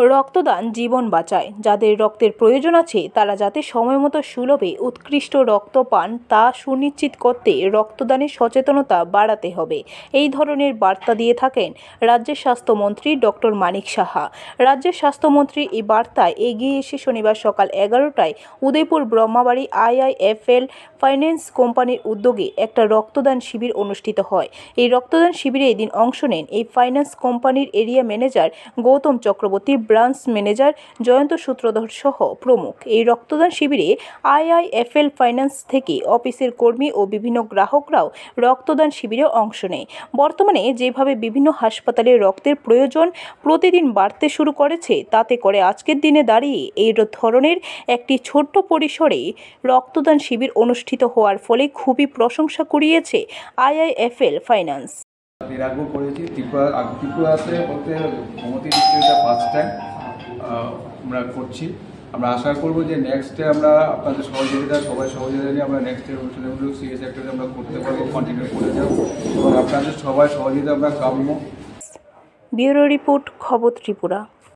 রক্তদান জীবন বাঁচায়। যাদের রক্তের প্রয়োজন আছে তারা যাতে সময়মতো সুলভে উৎকৃষ্ট রক্ত পান তা সুনিশ্চিত করতে রক্তদানের সচেতনতা বাড়াতে হবে। এই ধরনের বার্তা দিয়ে থাকেন রাজ্যের স্বাস্থ্যমন্ত্রী ডক্টর মানিক সাহা। রাজ্যের স্বাস্থ্যমন্ত্রী এই বার্তায় এগিয়ে এসে শনিবার সকাল 11টায় উদয়পুর ব্রহ্মাবাড়ি IIFL ফাইন্যান্স কোম্পানির উদ্যোগে একটা রক্তদান শিবির অনুষ্ঠিত হয়। এই রক্তদান শিবিরে এদিন অংশ নেন এই ফাইন্যান্স কোম্পানির area manager Gautam Chakraborty, branch manager Jayanta Sutradhar সহ প্রমুখ। এই রক্তদান শিবিরে IIFL ফাইন্যান্স থেকে অফিসের কর্মী ও বিভিন্ন গ্রাহকরাও রক্তদান শিবিরে অংশ নেয়। বর্তমানে যেভাবে বিভিন্ন হাসপাতালে রক্তের প্রয়োজন প্রতিদিন বাড়তে শুরু করেছে, তাতে করে আজকের দিনে দাঁড়িয়ে এই ধরনের একটি ছোট্ট পরিসরে রক্তদান শিবির অনুষ্ঠিত হওয়ার ফলে খুবই প্রশংসা কুড়িয়েছে IIFL ফাইন্যান্স। এর আগেও করেছি ত্রিপুরাতে বলতে গোমতী ডিস্ট্রিক্টে ফার্স্ট টাইম আমরা করছি। আমরা আশা করব যে নেক্সটে আমরা আপনাদের সহযোগিতা নিয়ে আমরা নেক্সটের অনুষ্ঠানগুলো সিএস সেক্টরে আমরা করতে পারবো, কন্টিনিউ করে যাব এবং আপনাদের সবাই সহযোগিতা আমরা কাম্য। ব্যুরো রিপোর্ট, খবর ত্রিপুরা।